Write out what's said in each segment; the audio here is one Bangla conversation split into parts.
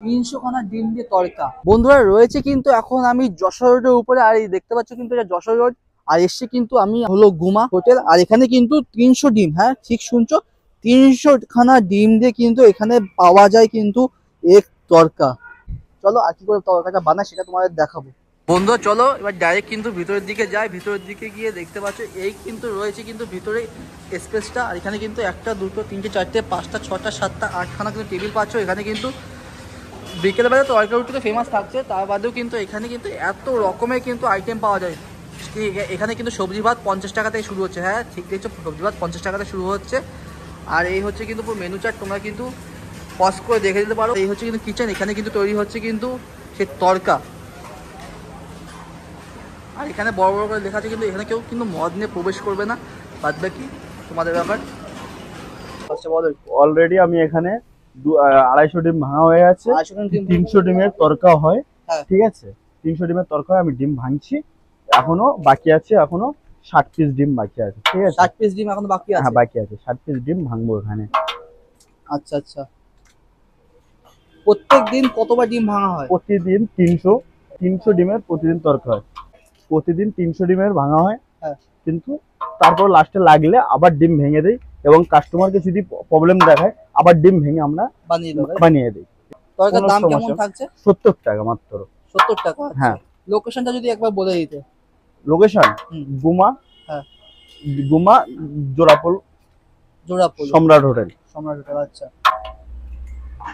300 খানা ডিম দিয়ে তড়কা। বন্ধুরা রয়েছে কিন্তু এখন আমি যশোর রোডের উপরে, আর এই দেখতে পাচ্ছ কিন্তু এটা যশোর রোড। আর এসছে কিন্তু আমি হলো গুমা হোটেল, আর এখানে কিন্তু 300 ডিম, হ্যাঁ ঠিক শুনছো, 300 খানা ডিম দিয়ে কিন্তু এখানে পাওয়া যায় কিন্তু এক তড়কা। চলো আর কি করে তড়কাটা বানায় সেটা তোমাদের দেখাবো। বন্ধু চলো এবার ডাইরেক্ট কিন্তু ভিতরের দিকে যাই। ভিতরের দিকে গিয়ে দেখতে পাচ্ছ এই কিন্তু রয়েছে কিন্তু ভিতরে স্পেসটা, আর এখানে কিন্তু 1 2 3 4 5 6 7 8 খানা কিন্তু টেবিল পাচ্ছ। এখানে কিন্তু বিকেলবেলা তড়কা রুটি তো ফেমাস থাকছে, তার বাদেও কিন্তু এখানে কিন্তু এত রকমের কিন্তু আইটেম পাওয়া যায়। এখানে কিন্তু সবজি ভাত 50 টাকা থেকে শুরু হচ্ছে, হ্যাঁ ঠিক দেখছো, সবজি ভাত 50 টাকা থেকে শুরু হচ্ছে। আর এই হচ্ছে কিন্তু পুরো মেনু চার্ট, তোমরা কিন্তু পজ করে দেখে দিতে পারো। এই হচ্ছে কিন্তু কিচেন, এখানে কিন্তু তৈরি হচ্ছে কিন্তু সেই তড়কা। আর এখানে বড় বড় করে লেখা আছে কিন্তু এখানে কেউ কিন্তু মদ নিয়ে প্রবেশ করবে না, বাদ বাকি তোমাদের ব্যাপার। অলরেডি আমি এখানে 250 ডিম ভাঙা হয়ে আছে, 300 ডিমের তরকা হয়, ঠিক আছে 300 ডিমের তরকা হয়। আমি ডিম ভাঙছি, এখনো বাকি আছে, এখনো 60 পিস ডিম বাকি আছে, ঠিক আছে 60 পিস ডিম এখনো বাকি আছে। হ্যাঁ বাকি আছে 60 পিস ডিম ভাঙবো এখানে। আচ্ছা আচ্ছা, প্রত্যেক দিন কতবার ডিম ভাঙা হয়? প্রতিদিন 300 ডিমের প্রতিদিন তরকা হয়, প্রতিদিন 300 ডিমের ভাঙা হয়। কিন্তু তারপর লাস্টে লাগলে আবার ডিম ভেঙে দেই, এবং কাস্টমারকে যদি প্রবলেম দেখায় আবার ডিম ভেঙে আমরা বানিয়ে দিই। তরকার দাম কেমন থাকছে? 70 টাকা মাত্র। 70 টাকা? হ্যাঁ। লোকেশনটা যদি একবার বলে দিতে। লোকেশন গুমা, হ্যাঁ গুমা জোড়াপোল সম্রাট হোটেল। সম্রাট হোটেল, আচ্ছা।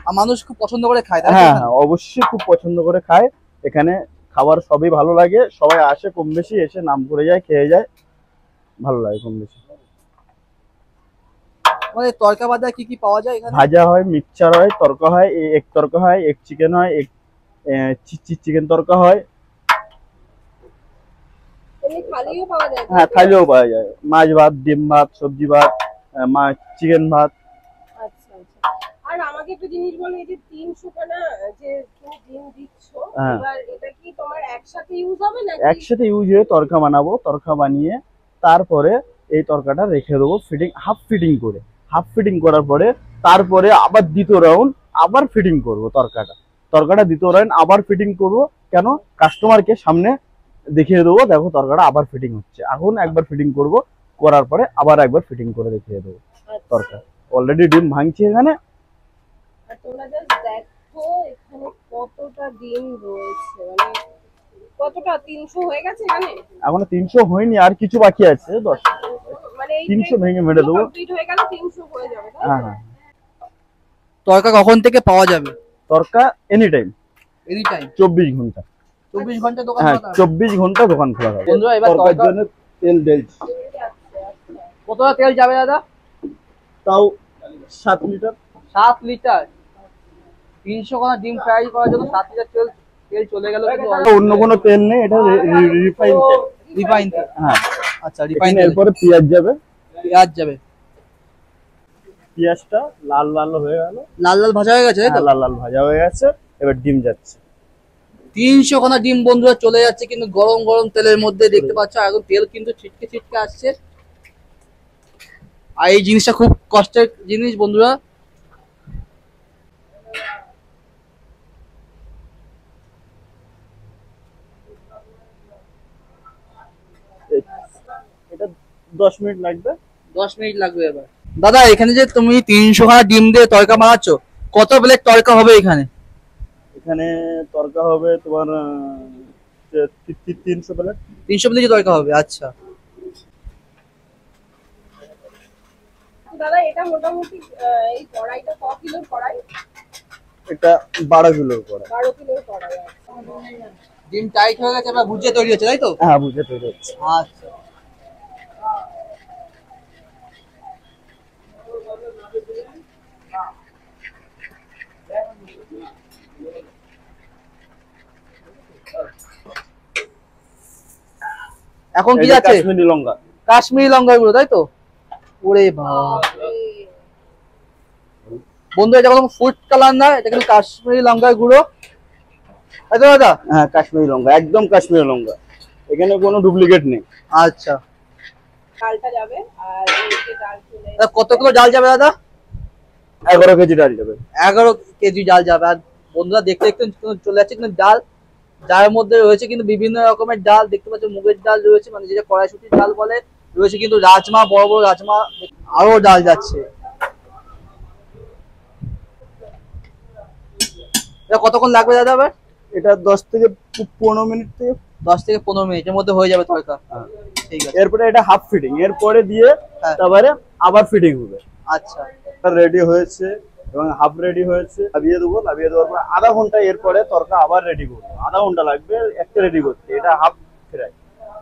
আর মানুষ খুব পছন্দ করে খায়? হ্যাঁ হ্যাঁ অবশ্যই খুব পছন্দ করে খায়। এখানে খাবার সবই ভালো লাগে, সবাই আসে কম বেশি, এসে নাম করে যায়, খেয়ে যায়, ভালো লাগে কম বেশি। মানে তরকা বাদে কি কি পাওয়া যায় এখানে? ভাজা হয়, মিক্সচার হয়, তরকা হয়, এক তরকা হয়, এক চিকেন হয়, এক চিকেন তরকা হয়। থালিও পাওয়া যায়? হ্যাঁ থালিও পাওয়া যায়, মাছ ভাত, ডিম ভাত, সবজি ভাত, মাছ চিকেন ভাত। আচ্ছা আচ্ছা। আর আমাকে একটা জিনিস বলো, এই যে 300 খানা যে তুমি ডিম দিচ্ছ, এবার এটা কি তোমার একসাথে ইউজ হবে নাকি? একসাথে ইউজ হয়ে তরকা বানাবো, তরকা বানিয়ে তারপরে এই তরকাটা রেখে দেবো ফিটিং, হাফ ফিটিং করার পরে তারপরে আবার দ্বিতীয় রাউন্ড আবার ফিটিং করবো তরকাটা দ্বিতীয় রাউন্ড আবার ফিটিং করবো। কেন? কাস্টমারকে সামনে দেখিয়ে দেবো, দেখো তরকাটা আবার ফিটিং হচ্ছে। এখন একবার ফিটিং করব, করার পরে আবার একবার ফিটিং করে দেখিয়ে দেবো তরকা। অলরেডি ডিম ভাঙছি এখানে, আর তোমরা জাস্ট দেখো এখানে কতটা ডিম রয়েছে, মানে কতটা 300 হয়ে গেছে এখানে? এখনো 300 হয়নি, আর কিছু বাকি আছে 10। মানে 300 ভেঙে মেরে দেবো, কমপ্লিট হয়ে গেলে 300 হয়ে যাবে। হ্যাঁ হ্যাঁ। তরকা কখন থেকে পাওয়া যাবে? তরকা এনি টাইম 24 ঘন্টা। 24 ঘন্টা দোকান খোলা? হ্যাঁ 24 ঘন্টা দোকান খোলা থাকে। বন্ধুরা এবার তরকার জন্য তেল ঢেলছি। কতটা তেল যাবে দাদা? তাও 7 লিটার। 7 লিটার? 300 খানা ডিম ফ্রাই করার জন্য 7 লিটার তেল চলে গেল। অন্য কোনো তেল নেই, এটা রিফাইন তেল। হ্যাঁ আচ্ছা রিফাইন। এরপরে পেঁয়াজ যাবে, পেঁয়াজটা লাল লাল হয়ে গেল, লাল লাল ভাজা হয়ে গেছে তাই তো? লাল লাল ভাজা হয়ে গেছে, এবার ডিম যাচ্ছে। 300 খানা ডিম বন্ধুরা চলে যাচ্ছে কিন্তু গরম গরম তেলের মধ্যে, দেখতে পাচ্ছ এখন তেল কিন্তু ছিটকে ছিটকে আসছে। আর এই জিনিসটা খুব কষ্টের জিনিস বন্ধুরা। এটা 10 মিনিট লাগবে। 10 মিনিট লাগবে। এবার দাদা এখানে যে তুমি 300 খানা ডিম দিয়ে তরকা বানাচ্ছ, কত প্লেট তরকা হবে এখানে? এখানে তরকা হবে তোমার 300 প্লেট। 300 প্লেট তরকা হবে, আচ্ছা। দাদা এটা মোটামুটি এই কড়াইটা কত কিলোর কড়াই? এটা 12 কিলোর কড়াই। 12 কিলোর কড়াই। ডিম টাইট হয়ে গেছে, এবার ভুজিয়া তৈরি হচ্ছে তাই তো? হ্যাঁ ভুজিয়া তৈরি হচ্ছে। আচ্ছা এখন কি আছে? কাশ্মীরি লঙ্কা গুঁড়ো তাই তো? ওরে বাবা বন্ধু, এটা কোনো ফুড কালার না, এটা কিন্তু কাশ্মীরি লঙ্কার গুঁড়ো, তাই তো দাদা? হ্যাঁ কাশ্মীরি লঙ্কা, একদম কাশ্মীরি লঙ্কা, এখানে কোনো ডুপ্লিকেট নেই। আচ্ছা ডালটা যাবে, আর এই যে ডাল চলে কত কিলো ডাল যাবে দাদা? 11 কেজি ডাল যাবে। 11 কেজি ডাল যাবে। আর বন্ধুরা দেখতে দেখতে কিন্তু চলে যাচ্ছে কিন্তু ডাল, যার মধ্যে রয়েছে কিন্তু বিভিন্ন রকমের ডাল দেখতে পাচ্ছ, মুগের ডাল রয়েছে মানে যেটা কড়াইশুটির ডাল বলে, রয়েছে কিন্তু রাজমা, বড় বড় রাজমা, আরো ডাল যাচ্ছে। এটা কতক্ষণ লাগবে দাদা আবার? এটা 10 থেকে 15 মিনিট থেকে 10 থেকে 15 মিনিটের মধ্যে হয়ে যাবে তরকা। ঠিক আছে। এরপরে এটা হাফ ফিটিং, এরপরে দিয়ে হ্যাঁ। তারপরে আবার ফিটিং হবে। আচ্ছা, রেডি হয়েছে এবং হাফ রেডি হয়েছে, নামিয়ে দেবো। নামিয়ে দেওয়ার পর আধা ঘন্টা এরপরে তরকা আবার রেডি করবো। আধা ঘন্টা লাগবে একটা রেডি করতে। এটা হাফ ফ্রাই।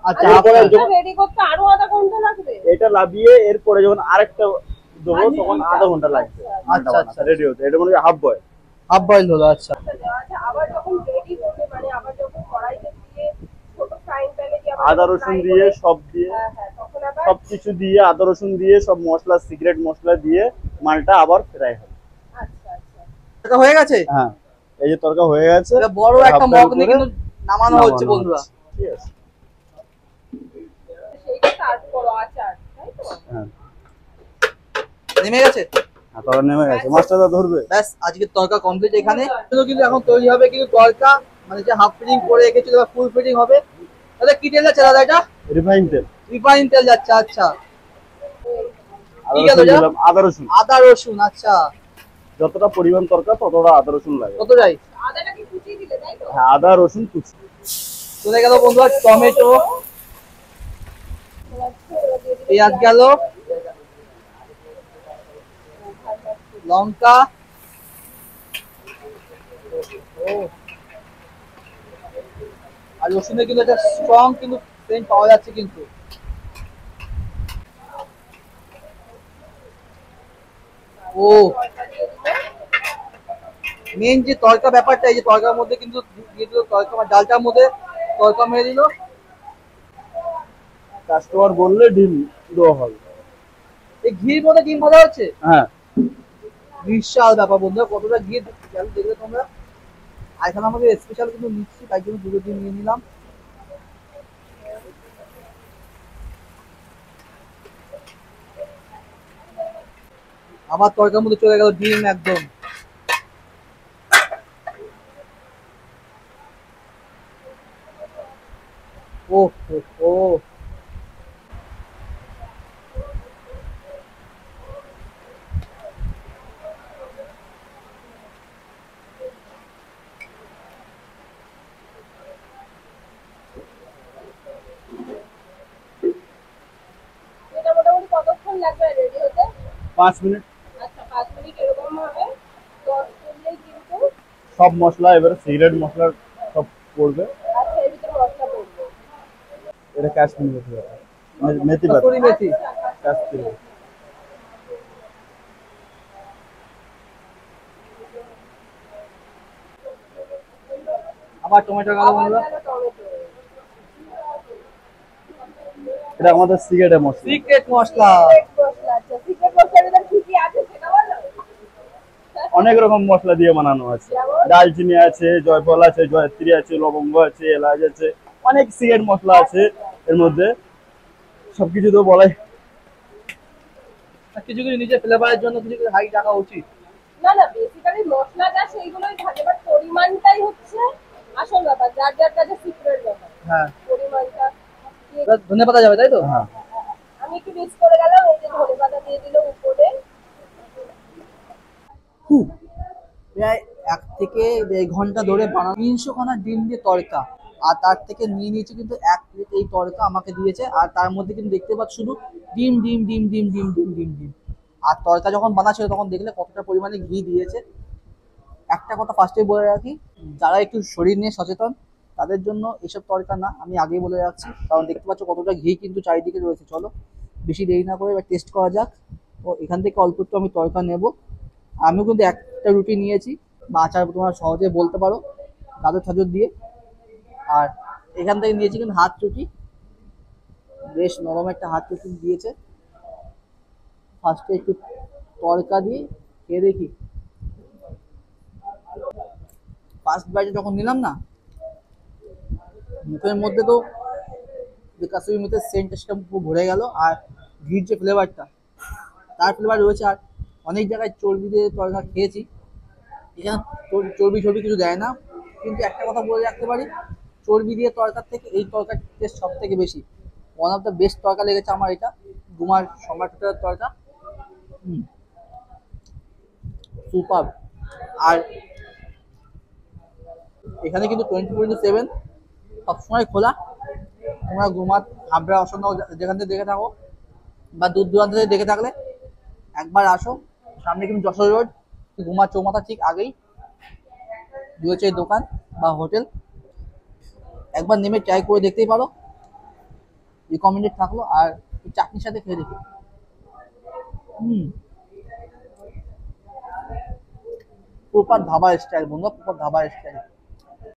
আচ্ছা, এরপরে রেডি করতে আরো আধা ঘন্টা লাগবে? এটা নামিয়ে এরপরে যখন আরেকটা দেবো তখন আধা ঘন্টা লাগবে। আচ্ছা আচ্ছা রেডি হতে। এটা মনে হয় হাফ বয়। হাফ বয়েল হলো। আচ্ছা, আচ্ছা, আবার যখন রেডি হবে মানে আবার যখন কড়াইতে দিয়ে ছোট ফ্রাইং প্যানে দিয়ে আবার আদা রসুন দিয়ে সব দিয়ে হ্যাঁ হ্যাঁ তখন আবার সবকিছু দিয়ে আদা রসুন দিয়ে সব মশলা, সিক্রেট মশলা দিয়ে মালটা আবার ফ্রাই হবে। আচ্ছা আচ্ছা তরকা হয়ে গেছে। হ্যাঁ, এই যে তরকা হয়ে গেছে। এটা বড় একটা মগ নিয়ে কিন্তু নামানো হচ্ছে বন্ধুরা। ঠিক আছে। সেইটা সার্ভ করো আচার, তাই তো? হ্যাঁ, নেমে গেছে। তরকা নেমে গেছে। মাছটা ধরবে। ব্যাস, আজকে তরকা কমপ্লিট। এখানে কিন্তু এখন তৈরি হবে কিন্তু তরকা, মানে যে হাফ ফিটিং করে রেখেছিল ফুল ফিটিং হবে। তাহলে কি তেল যাচ্ছে দাদা? এটা রিফাইন তেল। রিফাইন তেল যাচ্ছে। আচ্ছা, আদা ঠিক আছে, রসুন দিলাম। আদা রসুন আদা রসুন। আচ্ছা, যতটা পরিমাণ তরকা ততটা আদা রসুন লাগে। কত যাই? আদাটা কি কুচিয়ে দিলে, তাই তো? হ্যাঁ, আদা রসুন কুচি। চলে গেল বন্ধুরা টমেটো, পেঁয়াজ গেল, লঙ্কা, আর রসুনের কিন্তু একটা স্ট্রং কিন্তু সেন্ট পাওয়া যাচ্ছে কিন্তু। ও মেন যে তরকা ব্যাপারটা, এই যে তরকার মধ্যে কিন্তু দিয়ে দিল তরকা, মানে ডালটার মধ্যে তরকা মেরে দিল। কাস্টমার বললে ডিম দেওয়া হবে। এই ঘির মধ্যে ডিম ভাজা হচ্ছে। হ্যাঁ, বিশাল ব্যাপার বন্ধুরা, কতটা ঘি দেখলে তোমরা। আর এখানে আমাদের স্পেশাল কিন্তু নিচ্ছি, তাই জন্য দুটো ডিম নিয়ে নিলাম। আবার তরকার মধ্যে চলে গেল ডিম একদম। ও ও ও এটা মোটামুটি কতক্ষণ লাগবে রেডি হতে? 5 মিনিট। আচ্ছা, 5 মিনিট এরকম হবে। 10 মিনিট কিন্তু সব মশলা এবারে সিক্রেট মশলা সব পড়বে। আচ্ছা, এর ভিতরে মশলা পড়বে। এটা কাশ্মীরি মেথি পাতা, মেথি পাতা, কসুরি মেথি। কাশ্মীরি। আবার টমেটো গেল বন্ধুরা। আবার টমেটো। এটা আমাদের সিক্রেট মশলা। সিক্রেট মশলা। সিক্রেট মশলা। আচ্ছা, সিক্রেট মশলার ভিতরে কি কি আছে সেটা বলো। অনেক রকম মশলা দিয়ে বানানো আছে। যেমন? দালচিনি আছে, জয়ফল আছে, জয়ত্রী আছে, লবঙ্গ আছে, এলাচ আছে, অনেক সিক্রেট মশলা আছে এর মধ্যে। সবকিছু তো বলাই। কিছু কিছু নিজের ফ্লেভারের জন্য কিছু কিছু হাই রাখা উচিত। না না, বেসিক্যালি মশলাটা সেইগুলোই থাকে, বাট পরিমাণটাই হচ্ছে আসল ব্যাপার, যার যার কাছে সিক্রেট ব্যাপার। হ্যাঁ, পরিমাণটা এবার ধনে পাতা যাবে তাই তো? হ্যাঁ, আমি একটু মিক্স করে গেলাম, এই যে ধনেপাতা দিয়ে দিল উপরে। প্রায় 1 থেকে 1.5 ঘন্টা ধরে বানানো 300 খানা ডিম দিয়ে তরকা, আর তার থেকে নিয়ে নিয়েছে কিন্তু 1 প্লেট এই তরকা আমাকে দিয়েছে। আর তার মধ্যে কিন্তু দেখতে পাচ্ছ শুধু ডিম ডিম ডিম ডিম ডিম ডিম ডিম ডিম। আর তরকা যখন বানাচ্ছিল তখন দেখলে কতটা পরিমাণে ঘি দিয়েছে। একটা কথা ফার্স্টে বলে রাখি, যারা একটু শরীর নিয়ে সচেতন তাদের জন্য এসব তরকা না, আমি আগেই বলে রাখছি, কারণ দেখতে পাচ্ছ কতটা ঘি কিন্তু চারিদিকে রয়েছে। চলো বেশি দেরি না করে এবার টেস্ট করা যাক। তো এখান থেকে অল্প একটু আমি তরকা নেব। আমিও কিন্তু একটা রুটি নিয়েছি, বা আচার তোমরা সহজে বলতে পারো, গাজর ঠাজর দিয়ে। আর এখান থেকে নিয়েছি কিন্তু হাত রুটি, বেশ নরম একটা হাত রুটি দিয়েছে। ফার্স্টে একটু তরকা দিয়ে খেয়ে দেখি। ফার্স্ট বাইটে যখন নিলাম না, মুখের মধ্যে তো যে কাসুরি মেথির সেন্টটা পুরো ভরে গেল, আর ঘির যে ফ্লেভারটা, তার ফ্লেভার রয়েছে। আর অনেক জায়গায় চর্বি দিয়ে তরকা খেয়েছি, এখানে চর্বি চর্বি কিছু দেয় না, কিন্তু একটা কথা বলে রাখতে পারি, চর্বি দিয়ে তরকার থেকে এই তরকার টেস্ট সব থেকে বেশি। ওয়ান অফ দ্য বেস্ট তরকা লেগেছে আমার এটা, গুমার সম্রাট হোটেলের তরকা। সুপার। আর এখানে কিন্তু 24/7 সবসময় খোলা। তোমরা গুমার হাবড়া অসন্ন যেখান থেকে দেখে থাকো বা দূর দূরান্ত থেকে দেখে থাকলে একবার আসো। সামনে কিন্তু যশোর রোড, গুমার চৌমাথা ঠিক আগেই রয়েছে এই দোকান বা হোটেল। একবার নেমে ট্রাই করে দেখতেই পারো, রিকমেন্ডেড থাকলো। আর চাটনির সাথে খেয়ে দেখো। প্রপার ধাবা স্টাইল বন্ধু, প্রপার ধাবা স্টাইল।